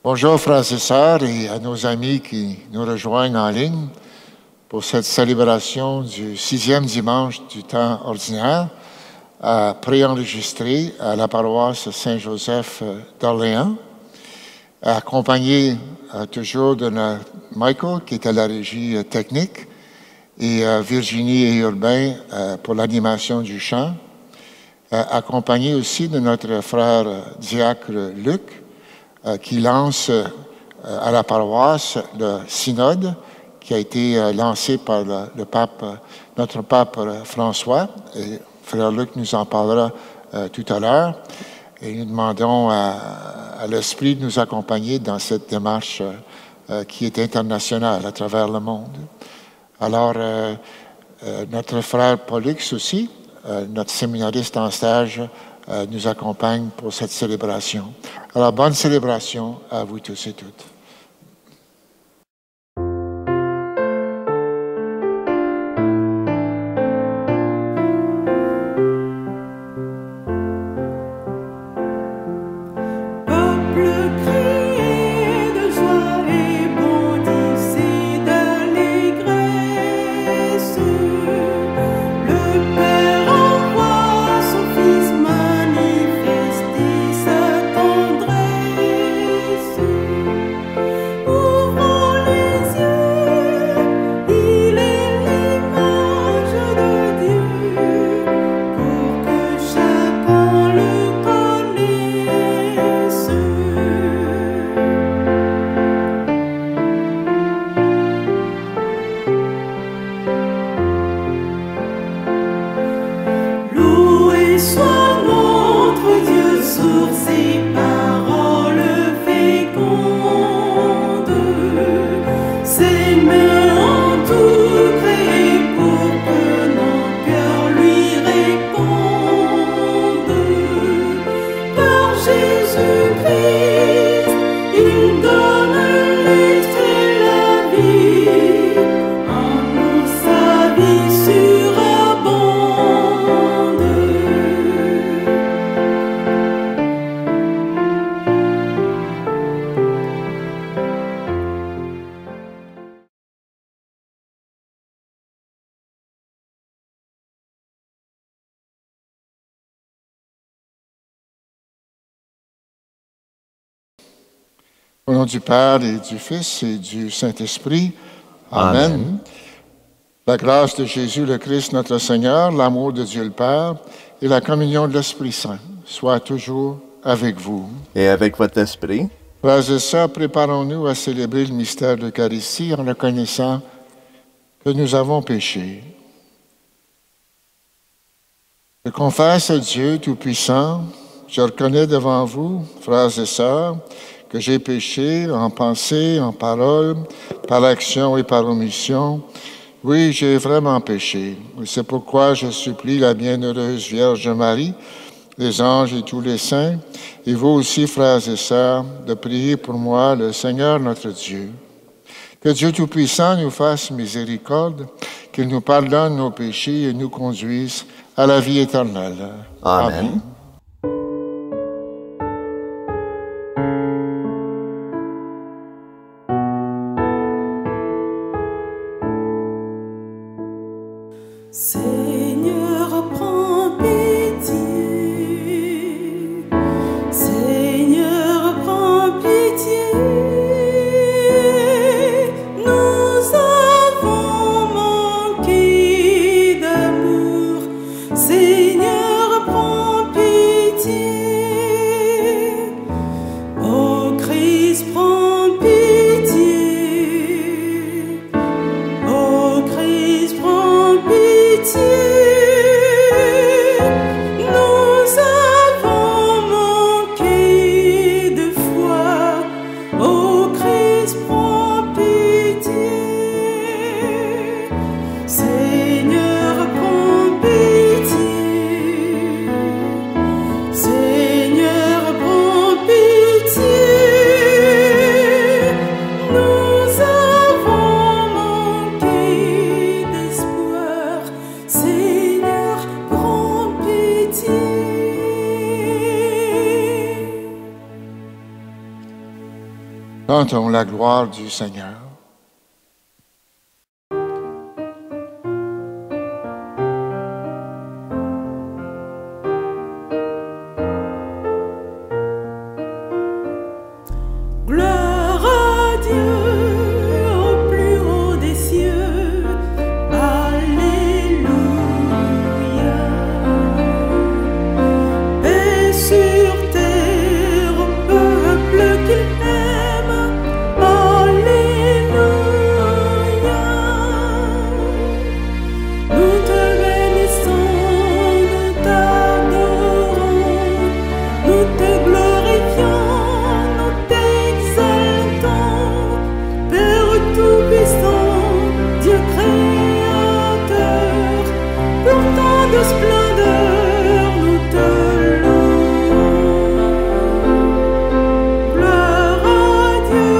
Bonjour frères et sœurs et à nos amis qui nous rejoignent en ligne pour cette célébration du 6e dimanche du temps ordinaire, préenregistré à la paroisse Saint-Joseph d'Orléans, accompagné toujours de Michael qui est à la régie technique et Virginie et Urbain pour l'animation du chant, accompagné aussi de notre frère diacre Luc, qui lance à la paroisse le synode qui a été lancé par le pape, notre pape François. Et frère Luc nous en parlera tout à l'heure. Et nous demandons à l'Esprit de nous accompagner dans cette démarche qui est internationale à travers le monde. Alors, notre frère Pollux aussi, notre séminariste en stage, nous accompagne pour cette célébration. Alors, bonne célébration à vous tous et toutes. Au nom du Père et du Fils et du Saint-Esprit. Amen. Amen. La grâce de Jésus le Christ, notre Seigneur, l'amour de Dieu le Père et la communion de l'Esprit Saint soient toujours avec vous. Et avec votre esprit. Frères et sœurs, préparons-nous à célébrer le mystère de l'Eucharistie en reconnaissant que nous avons péché. Je confesse à Dieu Tout-Puissant, je reconnais devant vous, frères et sœurs, que j'ai péché en pensée, en parole, par action et par omission. Oui, j'ai vraiment péché. C'est pourquoi je supplie la bienheureuse Vierge Marie, les anges et tous les saints, et vous aussi, frères et sœurs, de prier pour moi, le Seigneur notre Dieu. Que Dieu Tout-Puissant nous fasse miséricorde, qu'il nous pardonne nos péchés et nous conduise à la vie éternelle. Amen. Amen. Seigneur, prends pitié. Seigneur, prends pitié. Nous avons manqué d'amour. Seigneur, prends pitié. Ô Christ, prends pitié. Ô Christ, prends pitié. Nous avons manqué de foi. Ô Christ, prends pitié. Seigneur, prends pitié. Chantons la gloire du Seigneur. Gloire à Dieu au plus haut des cieux. Alléluia. Paix sur terre au peuple qu'il aime. Alléluia. Nous te bénissons, nous t'adorons, nous te glorifions, nous t'exaltons. Père tout-puissant, Dieu créateur, pour tant de splendeur, nous te louons. Gloire à Dieu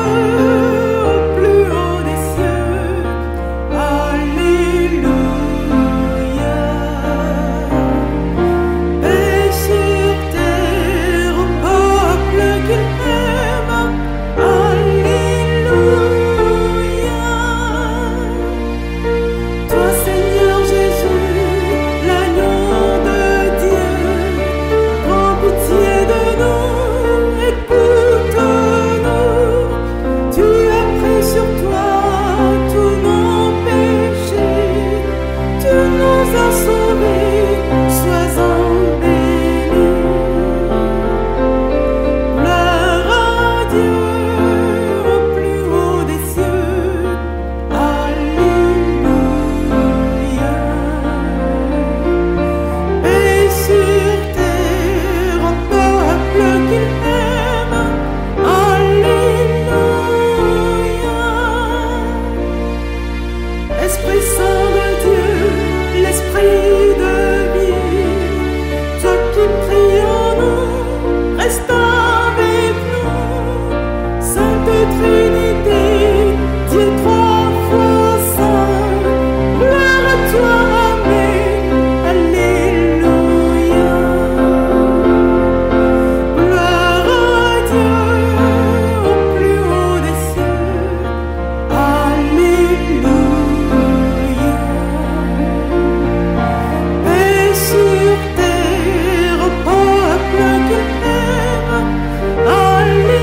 au plus haut des cieux. Alléluia. Paix sur terre au peuple qu'il aime. Alléluia. Toi, Seigneur Jésus, l'agneau de Dieu, prends pitié de nous, écoute-nous. Tu as pris sur toi tous nos péchés, tu nous as sauvés, sois-en béni. Gloire à Dieu au plus haut des cieux. Alléluia. Paix sur terre au peuple qu'il aime. Alléluia. Esprit Saint de Dieu, l'Esprit de vie, toi qui pries en nous, reste avec nous. Sainte Trinité, Dieu trois fois saint, gloire à toi, Amen. Alléluia. Gloire à Dieu au plus haut des cieux. Alléluia. Paix sur terre au peuple qu'il aime. Alléluia.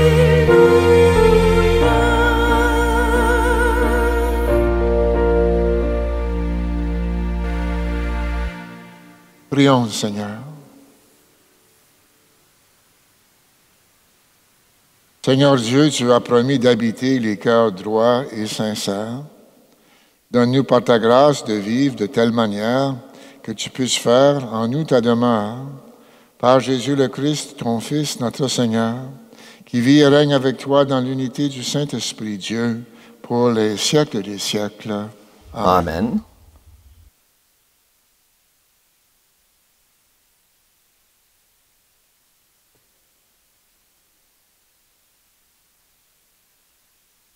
Prions, Seigneur. Seigneur Dieu, tu as promis d'habiter les cœurs droits et sincères. Donne-nous par ta grâce de vivre de telle manière que tu puisses faire en nous ta demeure. Par Jésus le Christ, ton Fils, notre Seigneur, qui vit et règne avec toi dans l'unité du Saint-Esprit Dieu pour les siècles des siècles. Amen.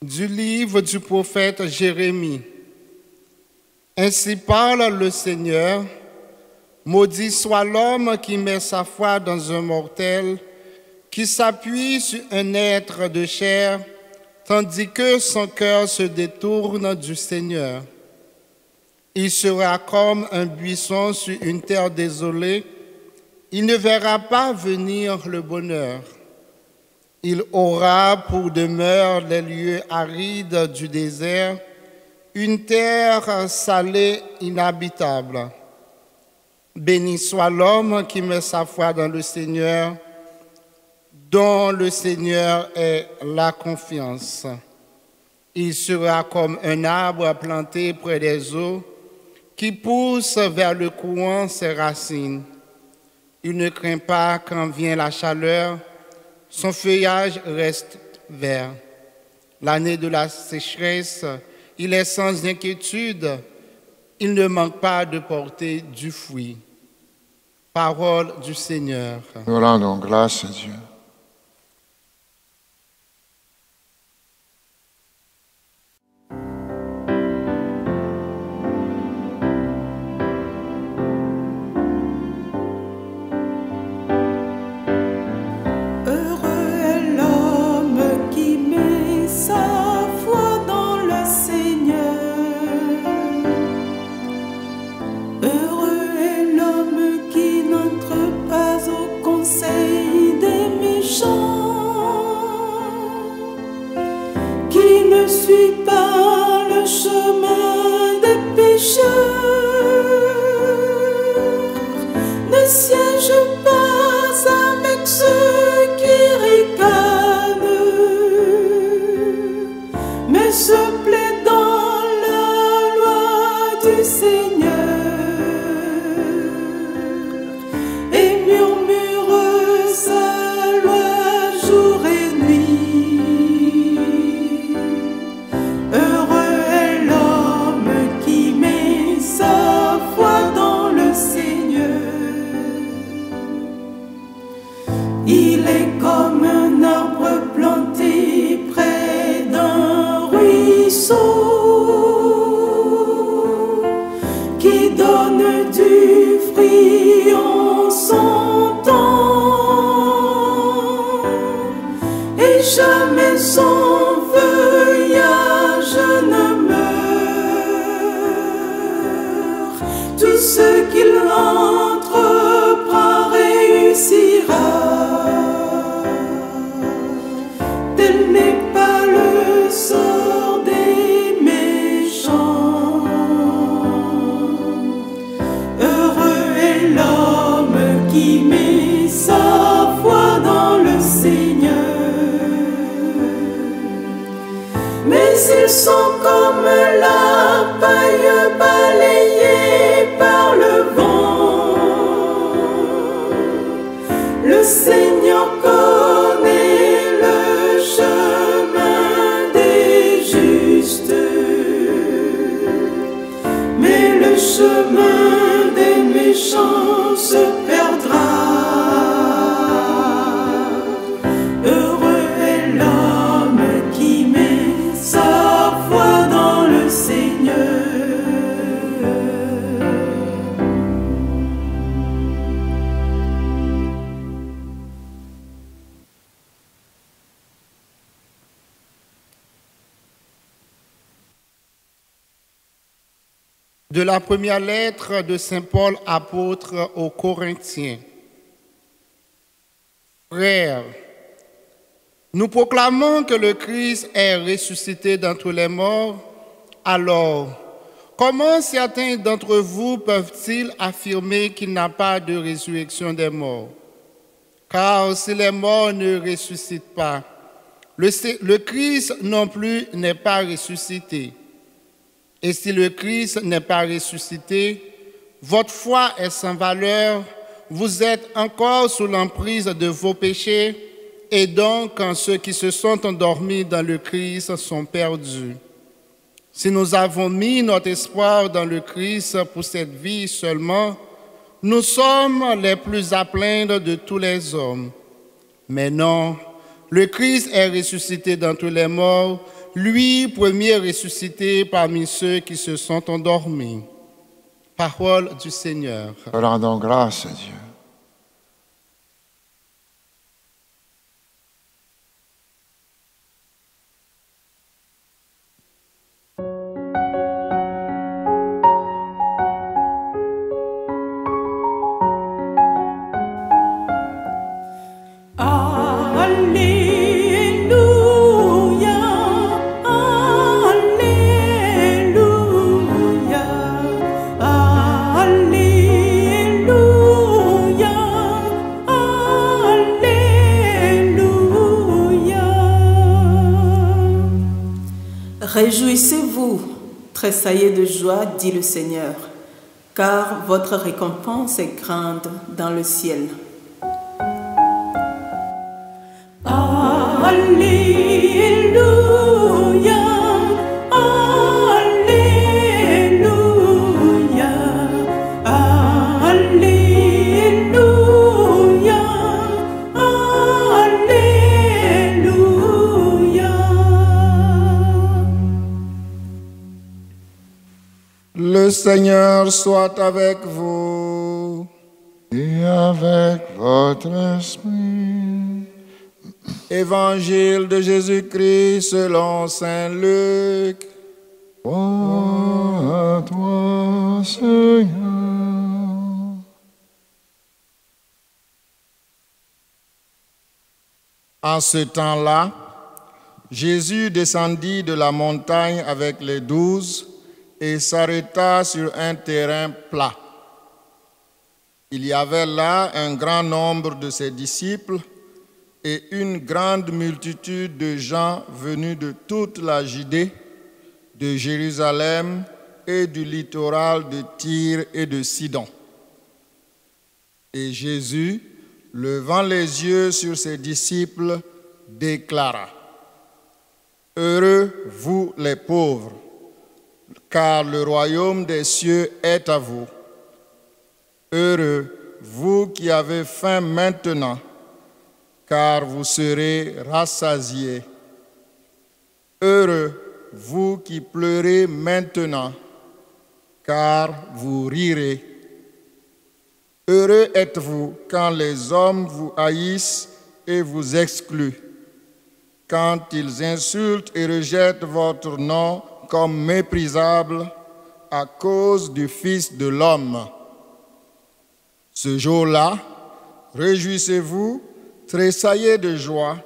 Du livre du prophète Jérémie. Ainsi parle le Seigneur, maudit soit l'homme qui met sa foi dans un mortel, qui s'appuie sur un être de chair, tandis que son cœur se détourne du Seigneur. Il sera comme un buisson sur une terre désolée, il ne verra pas venir le bonheur. Il aura pour demeure les lieux arides du désert, une terre salée inhabitable. Béni soit l'homme qui met sa foi dans le Seigneur, dont le Seigneur est la confiance. Il sera comme un arbre planté près des eaux, qui pousse vers le courant ses racines. Il ne craint pas quand vient la chaleur, son feuillage reste vert. L'année de la sécheresse, il est sans inquiétude, il ne manque pas de porter du fruit. Parole du Seigneur. Nous rendons grâce à Dieu. Heureux est l'homme qui met Il est comme un arbre planté près d'un ruisseau qui donne du fruit en son temps et jamais son feuillage ne meurt. Tout ce qu'il entreprend réussira. Tel n'est pas le sort des méchants. Heureux est l'homme qui met sa foi dans le Seigneur. Mais ils sont comme la paille balayée par le vent. Le Seigneur connaît le chemin des justes, mais le chemin des méchants se perdra. Heureux est l'homme qui met sa foi dans le Seigneur. De la première lettre de Saint Paul apôtre aux Corinthiens. Frères, nous proclamons que le Christ est ressuscité d'entre les morts. Alors, comment certains d'entre vous peuvent-ils affirmer qu'il n'y a pas de résurrection des morts? Car si les morts ne ressuscitent pas, le Christ non plus n'est pas ressuscité. Et si le Christ n'est pas ressuscité, votre foi est sans valeur, vous êtes encore sous l'emprise de vos péchés, et donc quand ceux qui se sont endormis dans le Christ sont perdus. Si nous avons mis notre espoir dans le Christ pour cette vie seulement, nous sommes les plus à plaindre de tous les hommes. Mais non, le Christ est ressuscité d'entre les morts, lui, premier ressuscité parmi ceux qui se sont endormis. Parole du Seigneur. Rendons grâce à Dieu. Réjouissez-vous, tressaillez de joie, dit le Seigneur, car votre récompense est grande dans le ciel. Alléluia, Alléluia, Alléluia, Alléluia. Le Seigneur soit avec vous. Et avec votre esprit. Évangile de Jésus-Christ selon Saint Luc. Gloire à toi, Seigneur. En ce temps-là, Jésus descendit de la montagne avec les 12 et s'arrêta sur un terrain plat. Il y avait là un grand nombre de ses disciples et une grande multitude de gens venus de toute la Judée, de Jérusalem et du littoral de Tyr et de Sidon. Et Jésus, levant les yeux sur ses disciples, déclara: Heureux vous les pauvres, car le royaume des cieux est à vous. Heureux vous qui avez faim maintenant, car vous serez rassasiés. Heureux, vous qui pleurez maintenant, car vous rirez. Heureux êtes-vous quand les hommes vous haïssent et vous excluent, quand ils insultent et rejettent votre nom comme méprisable à cause du Fils de l'homme. Ce jour-là, réjouissez-vous, tressaillez de joie,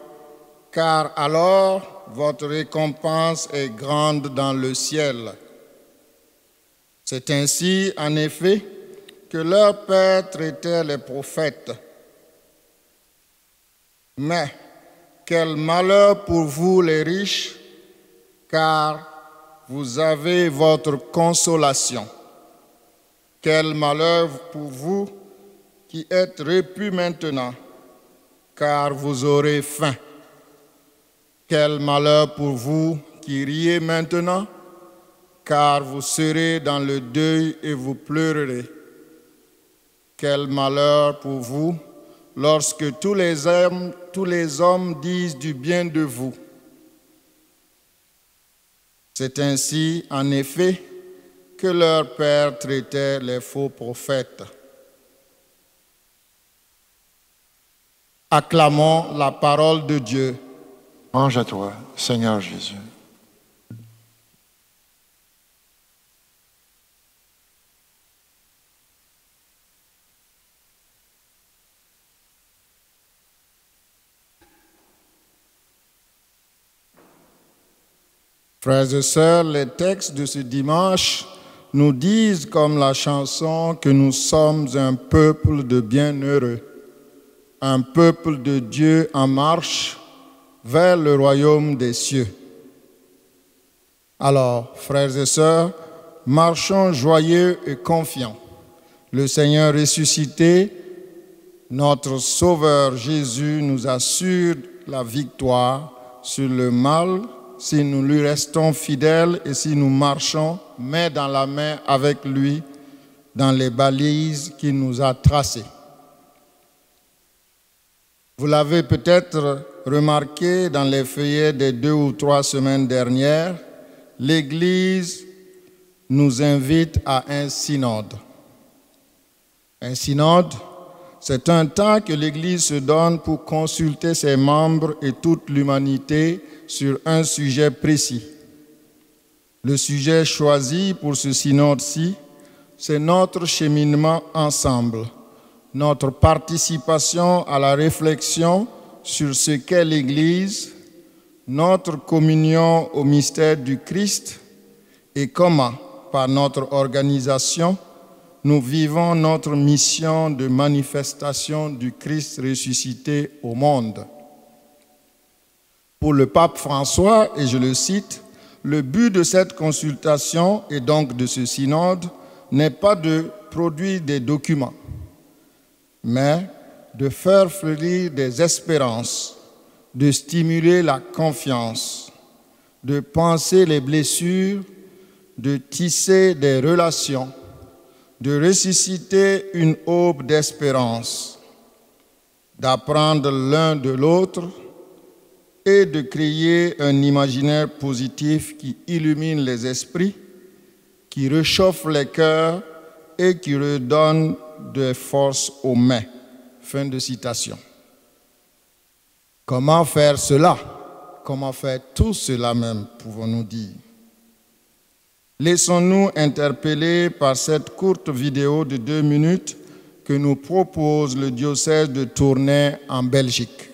car alors votre récompense est grande dans le ciel. C'est ainsi, en effet, que leurs pères traitaient les prophètes. Mais quel malheur pour vous les riches, car vous avez votre consolation. Quel malheur pour vous qui êtes repus maintenant, car vous aurez faim. Quel malheur pour vous qui riez maintenant, car vous serez dans le deuil et vous pleurerez. Quel malheur pour vous lorsque tous les hommes disent du bien de vous. C'est ainsi, en effet, que leur père traitait les faux prophètes. Acclamons la parole de Dieu. Louange à toi, Seigneur Jésus. Frères et sœurs, les textes de ce dimanche nous disent, comme la chanson, que nous sommes un peuple de bienheureux, un peuple de Dieu en marche vers le royaume des cieux. Alors, frères et sœurs, marchons joyeux et confiants. Le Seigneur ressuscité, notre Sauveur Jésus, nous assure la victoire sur le mal si nous lui restons fidèles et si nous marchons main dans la main avec lui dans les balises qu'il nous a tracées. Vous l'avez peut-être remarqué dans les feuillets des 2 ou 3 semaines dernières, l'Église nous invite à un synode. Un synode, c'est un temps que l'Église se donne pour consulter ses membres et toute l'humanité sur un sujet précis. Le sujet choisi pour ce synode-ci, c'est notre cheminement ensemble, notre participation à la réflexion sur ce qu'est l'Église, notre communion au mystère du Christ et comment, par notre organisation, nous vivons notre mission de manifestation du Christ ressuscité au monde. Pour le pape François, et je le cite, le but de cette consultation et donc de ce synode n'est pas de produire des documents, mais de faire fleurir des espérances, de stimuler la confiance, de penser les blessures, de tisser des relations, de ressusciter une aube d'espérance, d'apprendre l'un de l'autre et de créer un imaginaire positif qui illumine les esprits, qui réchauffe les cœurs et qui redonne de force aux mains. Fin de citation. Comment faire cela? Comment faire tout cela même, pouvons-nous dire? Laissons-nous interpeller par cette courte vidéo de 2 minutes que nous propose le diocèse de Tournai en Belgique.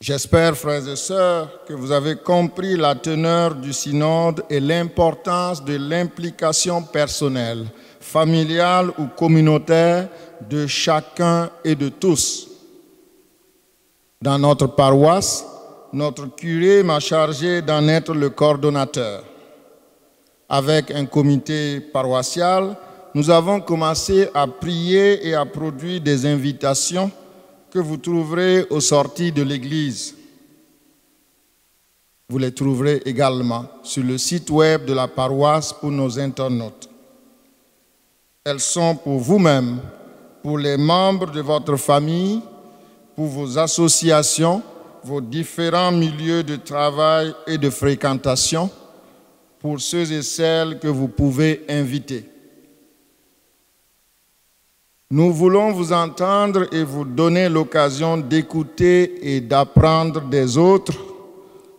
J'espère, frères et sœurs, que vous avez compris la teneur du synode et l'importance de l'implication personnelle, familiale ou communautaire de chacun et de tous. Dans notre paroisse, notre curé m'a chargé d'en être le coordonnateur. Avec un comité paroissial, nous avons commencé à prier et à produire des invitations que vous trouverez aux sorties de l'église. Vous les trouverez également sur le site web de la paroisse pour nos internautes. Elles sont pour vous-même, pour les membres de votre famille, pour vos associations, vos différents milieux de travail et de fréquentation, pour ceux et celles que vous pouvez inviter. Nous voulons vous entendre et vous donner l'occasion d'écouter et d'apprendre des autres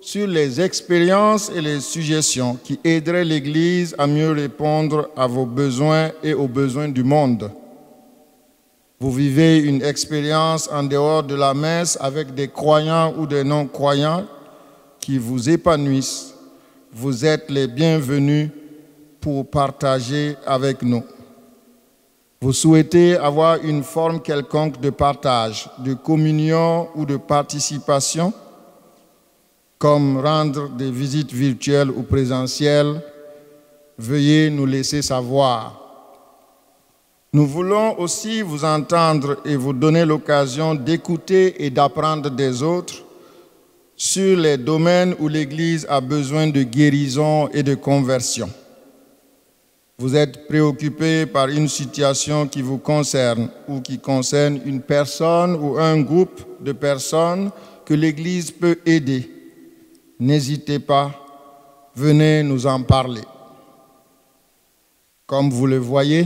sur les expériences et les suggestions qui aideraient l'Église à mieux répondre à vos besoins et aux besoins du monde. Vous vivez une expérience en dehors de la messe avec des croyants ou des non-croyants qui vous épanouissent. Vous êtes les bienvenus pour partager avec nous. Vous souhaitez avoir une forme quelconque de partage, de communion ou de participation, comme rendre des visites virtuelles ou présentielles, veuillez nous laisser savoir. Nous voulons aussi vous entendre et vous donner l'occasion d'écouter et d'apprendre des autres sur les domaines où l'Église a besoin de guérison et de conversion. Vous êtes préoccupé par une situation qui vous concerne ou qui concerne une personne ou un groupe de personnes que l'Église peut aider. N'hésitez pas, venez nous en parler. Comme vous le voyez,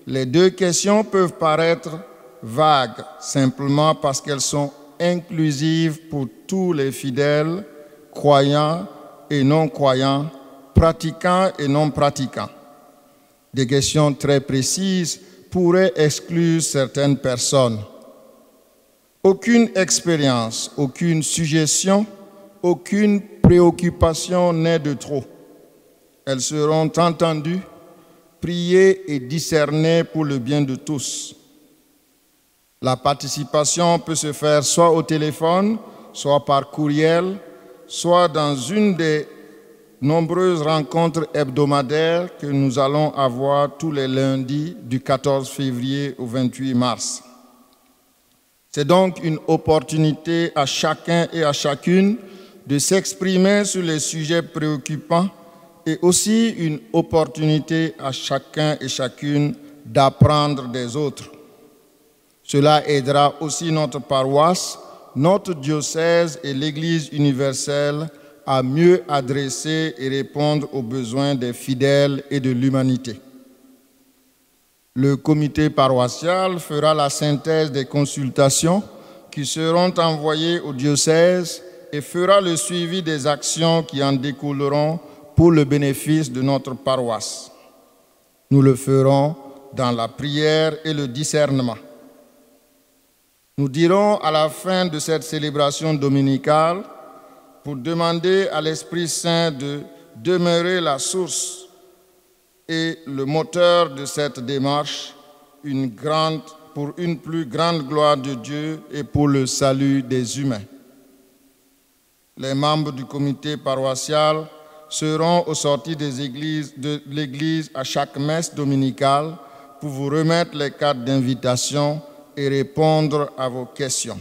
les deux questions peuvent paraître vagues simplement parce qu'elles sont inclusives pour tous les fidèles, croyants et non-croyants, pratiquants et non-pratiquants. Des questions très précises pourraient exclure certaines personnes. Aucune expérience, aucune suggestion, aucune préoccupation n'est de trop. Elles seront entendues, priées et discernées pour le bien de tous. La participation peut se faire soit au téléphone, soit par courriel, soit dans une des nombreuses rencontres hebdomadaires que nous allons avoir tous les lundis du 14 février au 28 mars. C'est donc une opportunité à chacun et à chacune de s'exprimer sur les sujets préoccupants et aussi une opportunité à chacun et chacune d'apprendre des autres. Cela aidera aussi notre paroisse, notre diocèse et l'Église universelle à mieux adresser et répondre aux besoins des fidèles et de l'humanité. Le comité paroissial fera la synthèse des consultations qui seront envoyées au diocèse et fera le suivi des actions qui en découleront pour le bénéfice de notre paroisse. Nous le ferons dans la prière et le discernement. Nous dirons à la fin de cette célébration dominicale, pour demander à l'Esprit Saint de demeurer la source et le moteur de cette démarche, pour une plus grande gloire de Dieu et pour le salut des humains. Les membres du comité paroissial seront aux sorties de l'Église à chaque messe dominicale pour vous remettre les cartes d'invitation et répondre à vos questions.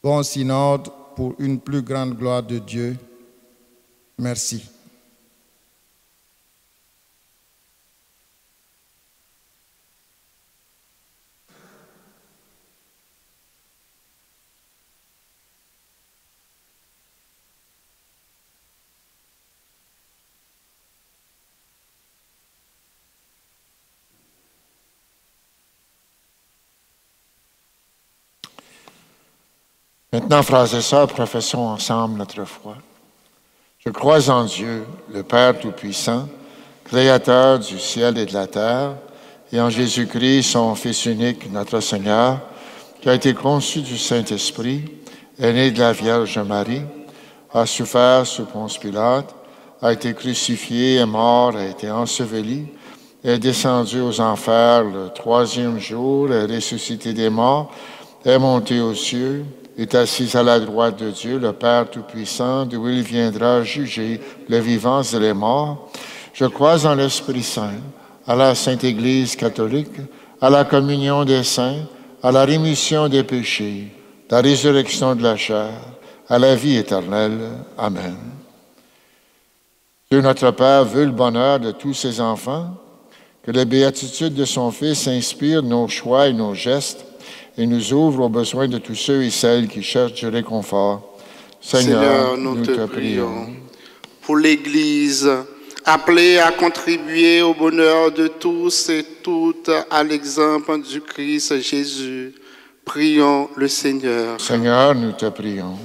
Bon synode pour une plus grande gloire de Dieu. Merci. Maintenant, frères et sœurs, professons ensemble notre foi. Je crois en Dieu, le Père Tout-Puissant, Créateur du ciel et de la terre, et en Jésus-Christ, son Fils unique, notre Seigneur, qui a été conçu du Saint-Esprit, est né de la Vierge Marie, a souffert sous Ponce Pilate, a été crucifié, est mort, a été enseveli, est descendu aux enfers le 3e jour, est ressuscité des morts, est monté aux cieux, est assis à la droite de Dieu, le Père Tout-Puissant, d'où il viendra juger les vivants et les morts. Je crois en l'Esprit Saint, à la Sainte Église catholique, à la communion des saints, à la rémission des péchés, la résurrection de la chair, à la vie éternelle. Amen. Dieu notre Père veut le bonheur de tous ses enfants, que la béatitude de son Fils inspire nos choix et nos gestes et nous ouvre aux besoins de tous ceux et celles qui cherchent du réconfort. Seigneur, nous te prions. Pour l'Église, appelée à contribuer au bonheur de tous et toutes à l'exemple du Christ Jésus, prions le Seigneur. Seigneur, nous te prions.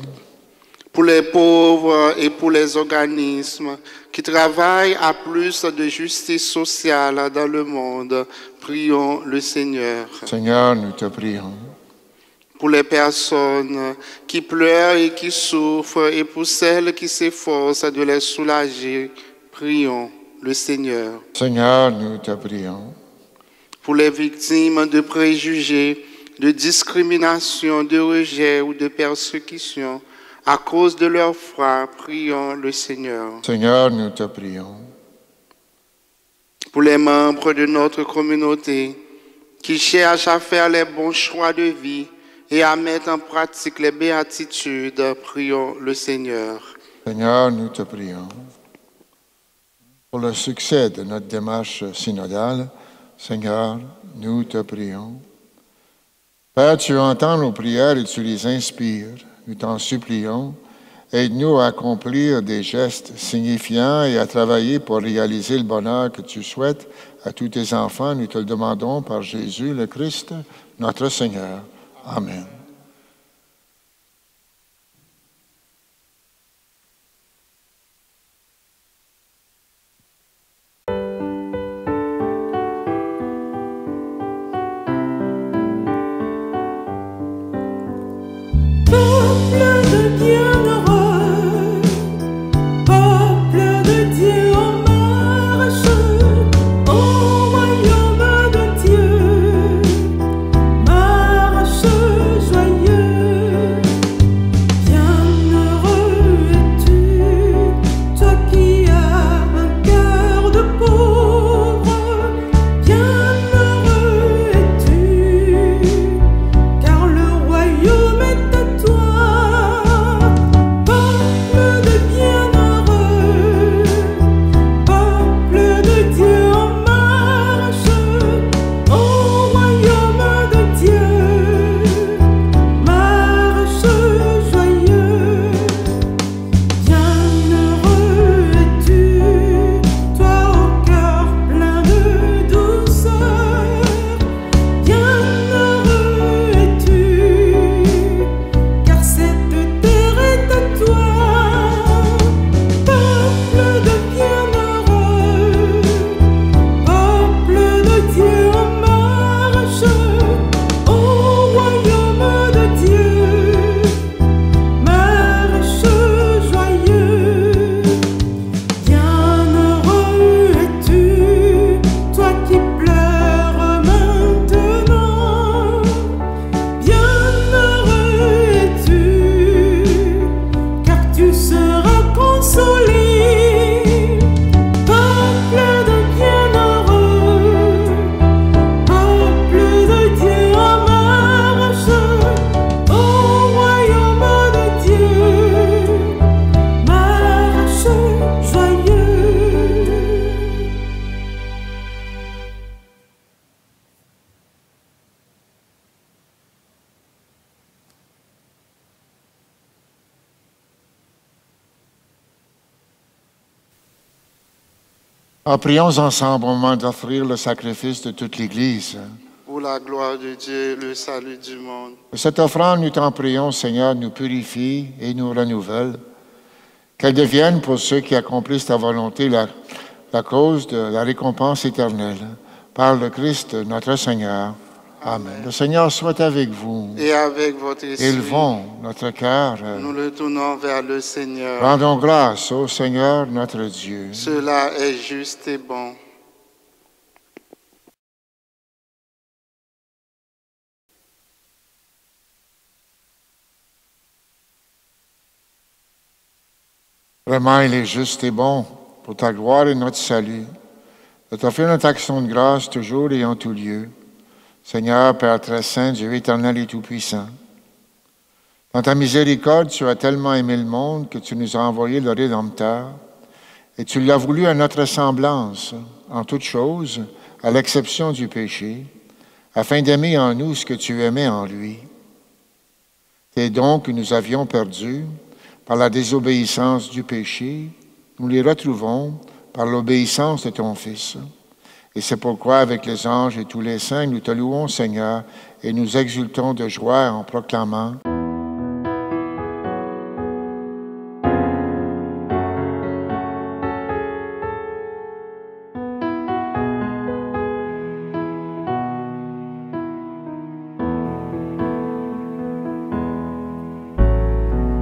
Pour les pauvres et pour les organismes qui travaillent à plus de justice sociale dans le monde, prions le Seigneur. Seigneur, nous te prions. Pour les personnes qui pleurent et qui souffrent et pour celles qui s'efforcent de les soulager, prions le Seigneur. Seigneur, nous te prions. Pour les victimes de préjugés, de discrimination, de rejet ou de persécution, à cause de leur foi, prions le Seigneur. Seigneur, nous te prions. Pour les membres de notre communauté qui cherchent à faire les bons choix de vie et à mettre en pratique les béatitudes, prions le Seigneur. Seigneur, nous te prions. Pour le succès de notre démarche synodale, Seigneur, nous te prions. Père, tu entends nos prières et tu les inspires. Nous t'en supplions. Aide-nous à accomplir des gestes signifiants et à travailler pour réaliser le bonheur que tu souhaites à tous tes enfants. Nous te le demandons par Jésus le Christ, notre Seigneur. Amen. Prions ensemble au moment d'offrir le sacrifice de toute l'Église. Pour la gloire de Dieu, le salut du monde. Cette offrande, nous t'en prions, Seigneur, nous purifie et nous renouvelle. Qu'elle devienne pour ceux qui accomplissent ta volonté la cause de la récompense éternelle. Par le Christ, notre Seigneur. Amen. Le Seigneur soit avec vous. Et avec votre esprit, Élevons notre cœur. nous le tournons vers le Seigneur. Rendons grâce au Seigneur notre Dieu. Cela est juste et bon. Vraiment, il est juste et bon pour ta gloire et notre salut, de t'offrir notre action de grâce toujours et en tout lieu. Seigneur, Père très saint, Dieu éternel et tout-puissant, dans ta miséricorde, tu as tellement aimé le monde que tu nous as envoyé le Rédempteur, et tu l'as voulu à notre semblance, en toutes choses, à l'exception du péché, afin d'aimer en nous ce que tu aimais en lui. Tes dons que nous avions perdus, par la désobéissance du péché, nous les retrouvons par l'obéissance de ton Fils. Et c'est pourquoi, avec les anges et tous les saints, nous te louons, Seigneur, et nous exultons de joie en proclamant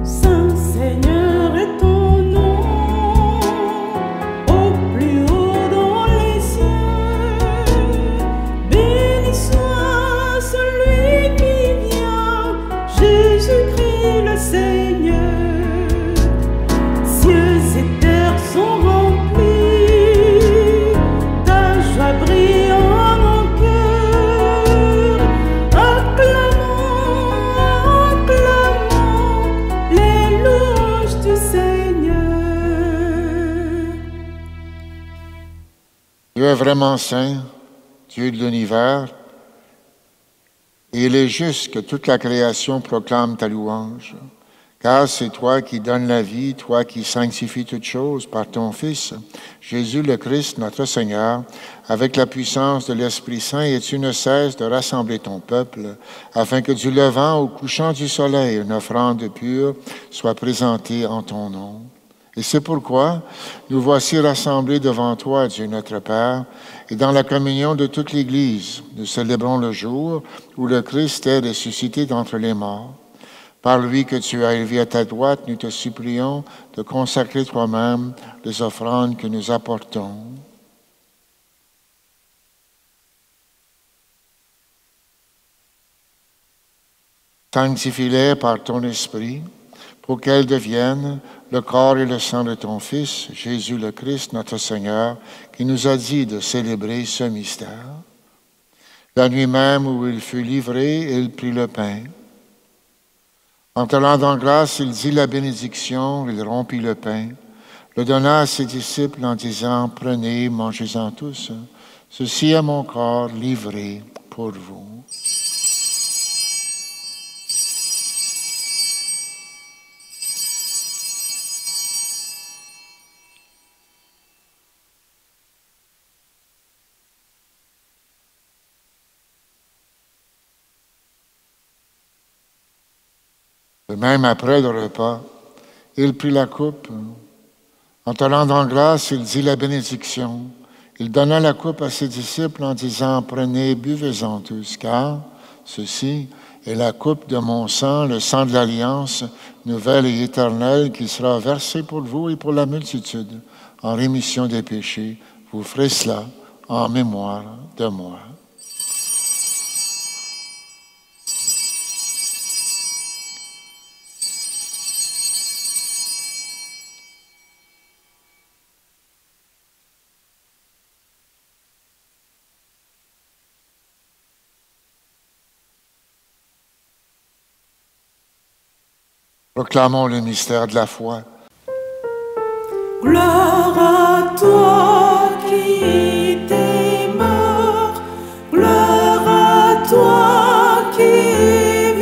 Saint Seigneur est ton nom, au plus haut dans les cieux. Béni soit celui qui vient, Jésus-Christ le Seigneur. Cieux et terre sont remplis, ta joie brille en mon cœur. Acclamons, acclamons les louanges du Seigneur. Dieu est vraiment saint, Dieu de l'univers, et il est juste que toute la création proclame ta louange, car c'est toi qui donnes la vie, toi qui sanctifies toutes choses par ton Fils, Jésus le Christ, notre Seigneur, avec la puissance de l'Esprit Saint, et tu ne cesses de rassembler ton peuple, afin que du levant au couchant du soleil, une offrande pure soit présentée en ton nom. Et c'est pourquoi nous voici rassemblés devant toi, Dieu notre Père, et dans la communion de toute l'Église, nous célébrons le jour où le Christ est ressuscité d'entre les morts. Par lui que tu as élevé à ta droite, nous te supplions de consacrer toi-même les offrandes que nous apportons. Sanctifie-les par ton Esprit, pour qu'elles deviennent le corps et le sang de ton Fils, Jésus le Christ, notre Seigneur, qui nous a dit de célébrer ce mystère. La nuit même où il fut livré, il prit le pain. En te rendant grâce, il dit la bénédiction, il rompit le pain, le donna à ses disciples en disant, « Prenez, mangez-en tous, ceci est mon corps livré pour vous. » De même, après le repas, il prit la coupe. En te rendant grâce, il dit la bénédiction. Il donna la coupe à ses disciples en disant, « Prenez, buvez-en tous, car ceci est la coupe de mon sang, le sang de l'Alliance, nouvelle et éternelle, qui sera versée pour vous et pour la multitude, en rémission des péchés. Vous ferez cela en mémoire de moi. » Proclamons le mystère de la foi. Gloire à toi qui t'es mort, gloire à toi qui es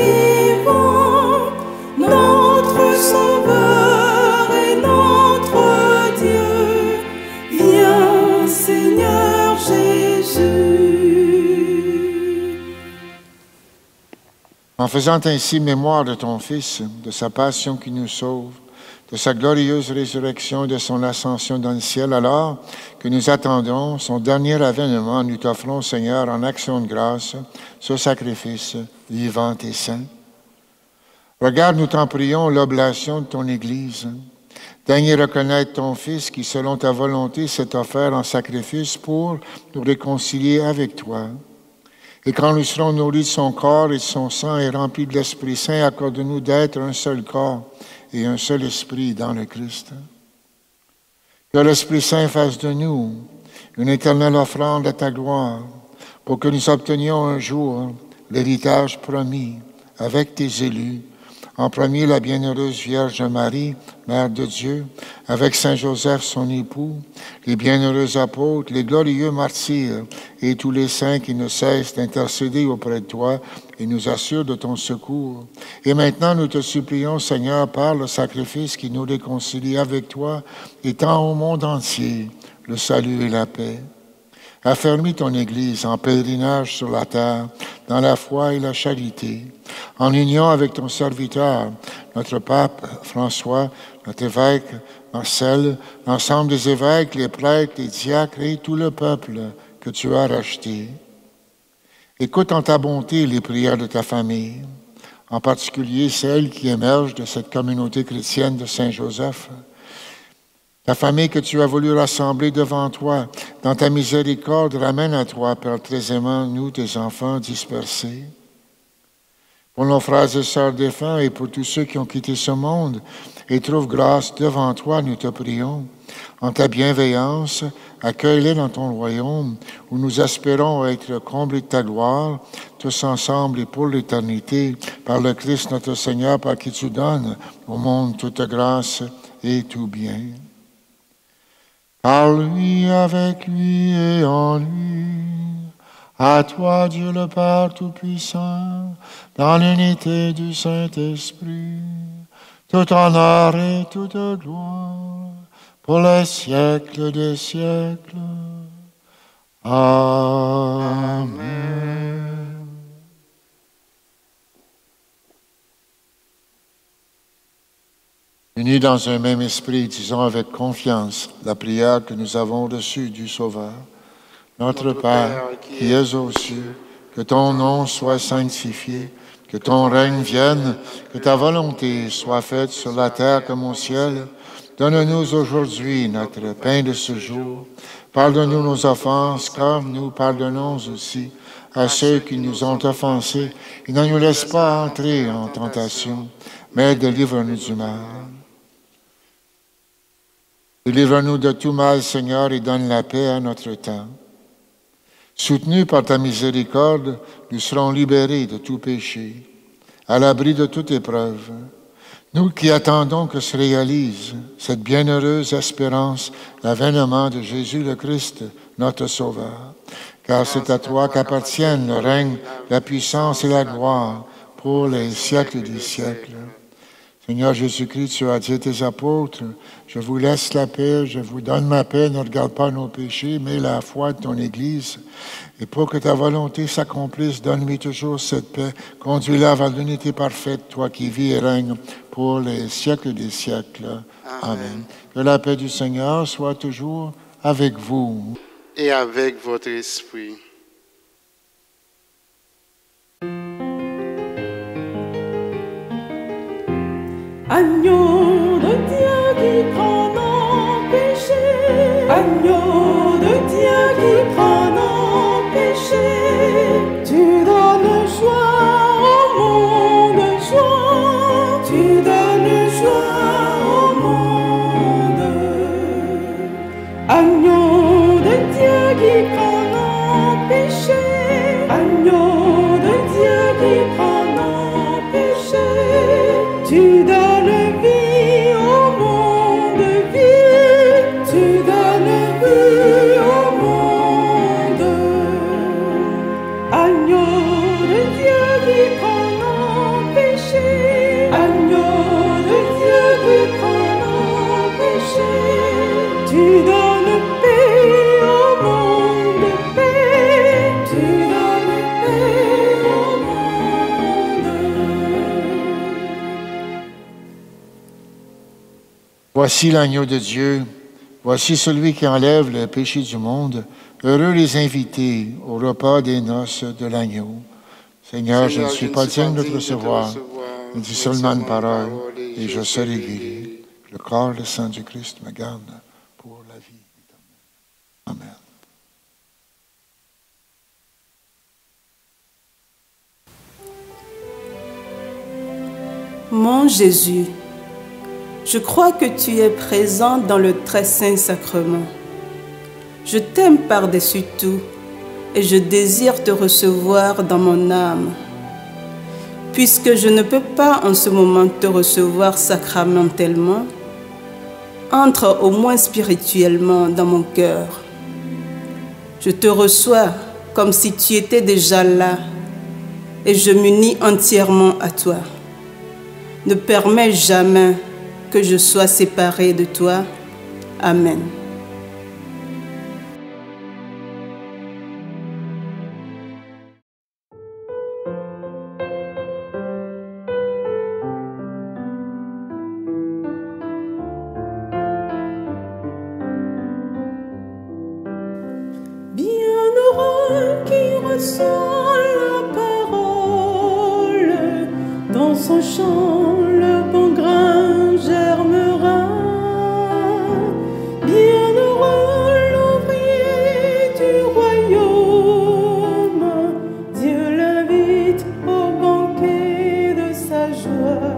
vivant, notre Sauveur et notre Dieu. Viens, Seigneur Jésus. En faisant ainsi mémoire de ton Fils, de sa passion qui nous sauve, de sa glorieuse résurrection et de son ascension dans le ciel, alors que nous attendons son dernier avènement, nous t'offrons, Seigneur, en action de grâce, ce sacrifice vivant et saint. Regarde, nous t'en prions, l'oblation de ton Église. Daigne reconnaître ton Fils qui, selon ta volonté, s'est offert en sacrifice pour nous réconcilier avec toi. Et quand nous serons nourris de son corps et de son sang et remplis de l'Esprit Saint, accorde-nous d'être un seul corps et un seul esprit dans le Christ. Que l'Esprit Saint fasse de nous une éternelle offrande à ta gloire, pour que nous obtenions un jour l'héritage promis avec tes élus, en premier la bienheureuse Vierge Marie, Mère de Dieu, avec Saint Joseph son époux, les bienheureux apôtres, les glorieux martyrs et tous les saints qui ne cessent d'intercéder auprès de toi et nous assurent de ton secours. Et maintenant nous te supplions, Seigneur, par le sacrifice qui nous réconcilie avec toi, étends au monde entier le salut et la paix. Affermis ton Église en pèlerinage sur la terre, dans la foi et la charité, en union avec ton serviteur, notre pape François, notre évêque Marcel, l'ensemble des évêques, les prêtres, les diacres et tout le peuple que tu as racheté. Écoute en ta bonté les prières de ta famille, en particulier celles qui émergent de cette communauté chrétienne de Saint-Joseph. Ta famille que tu as voulu rassembler devant toi, dans ta miséricorde, ramène à toi, Père très aimant, nous, tes enfants dispersés. Pour nos frères et sœurs défunts et pour tous ceux qui ont quitté ce monde, et trouve grâce devant toi, nous te prions. En ta bienveillance, accueille-les dans ton royaume, où nous espérons être comblés de ta gloire, tous ensemble et pour l'éternité, par le Christ notre Seigneur, par qui tu donnes au monde toute grâce et tout bien. Par lui, avec lui et en lui, à toi, Dieu le Père Tout-Puissant, dans l'unité du Saint-Esprit, tout honneur et toute gloire, pour les siècles des siècles. Amen. Unis dans un même esprit, disons avec confiance la prière que nous avons reçue du Sauveur. Notre Père, qui es aux cieux, que ton nom soit sanctifié, que ton règne vienne, que ta volonté soit faite sur la terre comme au ciel. Donne-nous aujourd'hui notre pain de ce jour. Pardonne-nous nos offenses, comme nous pardonnons aussi à ceux qui nous ont offensés. Et ne nous laisse pas entrer en tentation, mais délivre-nous du mal. Délivre-nous de tout mal, Seigneur, et donne la paix à notre temps. Soutenus par ta miséricorde, nous serons libérés de tout péché, à l'abri de toute épreuve. Nous qui attendons que se réalise cette bienheureuse espérance, l'avènement de Jésus le Christ, notre Sauveur. Car c'est à toi qu'appartiennent le règne, la puissance et la gloire pour les siècles des siècles. Seigneur Jésus-Christ, tu as dit à tes apôtres, je vous laisse la paix, je vous donne ma paix, ne regarde pas nos péchés, mais la foi de ton Église. Et pour que ta volonté s'accomplisse, donne-lui toujours cette paix. Conduis-la vers l'unité parfaite, toi qui vis et règnes pour les siècles des siècles. Amen. Que la paix du Seigneur soit toujours avec vous. Et avec votre esprit. Agneau de Dieu qui prend nos péchés, agneau de Dieu qui prend nos péchés, tu donnes joie au monde, joie, tu donnes joie au monde. Agneau de Dieu qui prend nos péchés, agneau de Dieu qui prend nos péchés, tu donnes vie. Voici l'agneau de Dieu, voici celui qui enlève le péché du monde. Heureux les invités au repas des noces de l'agneau. Seigneur, je ne suis pas digne de te recevoir, mais dis seulement une parole, et je serai guéri. Le corps et le sang du Christ me gardent pour la vie éternelle. Amen. Mon Jésus, je crois que tu es présent dans le très saint sacrement. Je t'aime par-dessus tout et je désire te recevoir dans mon âme. Puisque je ne peux pas en ce moment te recevoir sacramentellement, entre au moins spirituellement dans mon cœur. Je te reçois comme si tu étais déjà là et je m'unis entièrement à toi. Ne permets jamais que je sois séparée de toi. Amen. Bienheureux qui reçoit la parole, dans son champ le bon grain germera. Bienheureux l'ouvrier du royaume, Dieu l'invite au banquet de sa joie.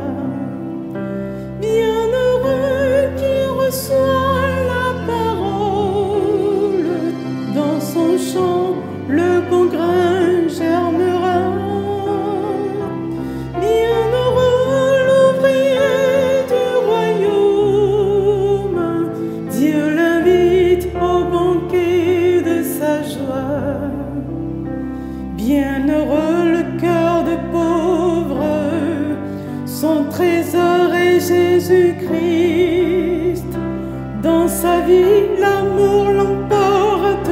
Bienheureux qui reçoit la parole, dans son champ le bon grain germera. Bienheureux l'ouvrier du royaume, Dieu l'invite au banquet de sa joie. Bienheureux le cœur de pauvre, son trésor est Jésus-Christ. Dans sa vie, l'amour l'emporte,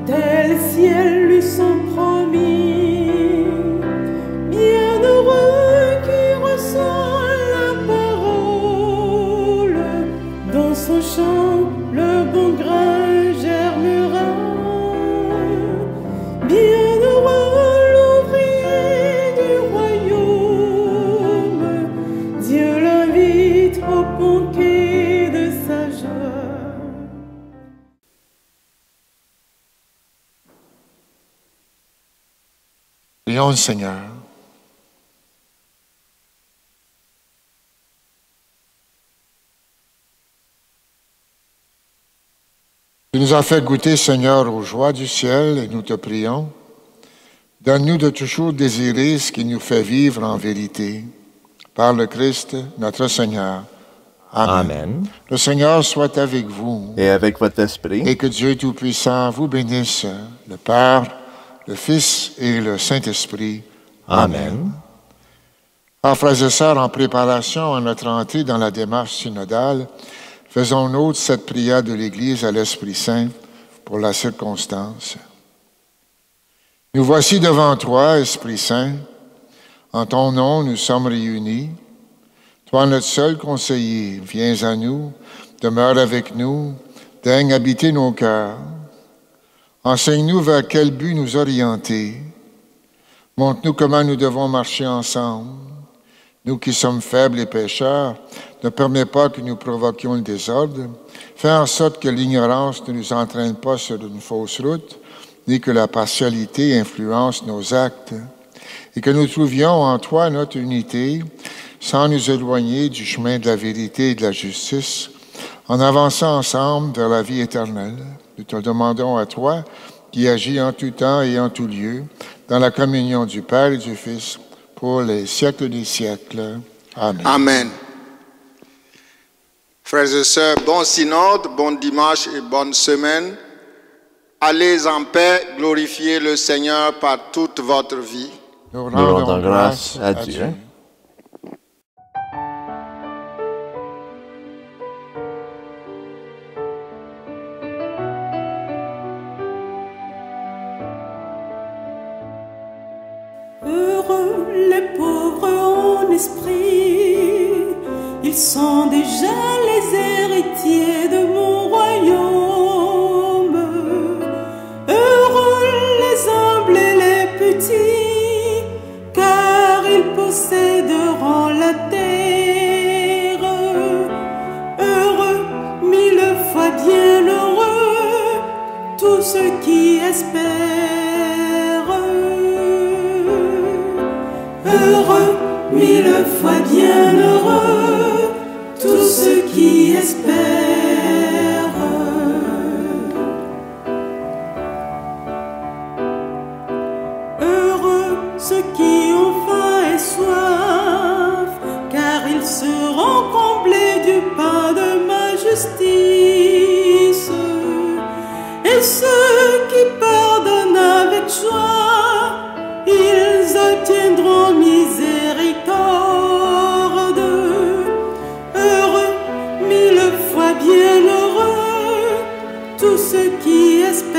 tels ciels lui sont promis. Bienheureux qui reçoit la parole, dans son champ le bon grain germera. Bienheureux l'ouvrier du royaume, Dieu l'invite au banquet de sa joie. Prions le Seigneur. Tu nous as fait goûter, Seigneur, aux joies du ciel et nous te prions. Donne-nous de toujours désirer ce qui nous fait vivre en vérité. Par le Christ, notre Seigneur. Amen. Amen. Le Seigneur soit avec vous Et avec votre esprit, et que Dieu Tout-Puissant vous bénisse, le Père, le Fils et le Saint-Esprit. Amen. Alors, frères et sœurs, en préparation à notre entrée dans la démarche synodale, faisons nôtre cette prière de l'Église à l'Esprit Saint pour la circonstance. Nous voici devant toi, Esprit Saint. En ton nom, nous sommes réunis. Toi, notre seul conseiller, viens à nous, demeure avec nous, daigne habiter nos cœurs. Enseigne-nous vers quel but nous orienter. Montre-nous comment nous devons marcher ensemble. Nous qui sommes faibles et pécheurs, ne permets pas que nous provoquions le désordre. Fais en sorte que l'ignorance ne nous entraîne pas sur une fausse route, ni que la partialité influence nos actes, et que nous trouvions en toi notre unité, sans nous éloigner du chemin de la vérité et de la justice, en avançant ensemble vers la vie éternelle. Nous te demandons à toi, qui agis en tout temps et en tout lieu, dans la communion du Père et du Fils, pour les siècles des siècles. Amen. Amen. Frères et sœurs, bon synode, bon dimanche et bonne semaine. Allez en paix, glorifiez le Seigneur par toute votre vie. Nous rendons grâce à Dieu. Heureux les pauvres en esprit, ils sont déjà les héritiers de mon royaume. Heureux les humbles et les petits, car ils posséderont la terre. Heureux, mille fois bienheureux, tous ceux qui espèrent. Heureux, mille fois bienheureux, tous ceux qui espèrent. Heureux ceux qui ont faim et soif, car ils seront comblés du pain de ma justice. Et ceux qui pardonnent avec joie, ils obtiendront miséricorde. Heureux, mille fois bienheureux, tous ceux qui espèrent.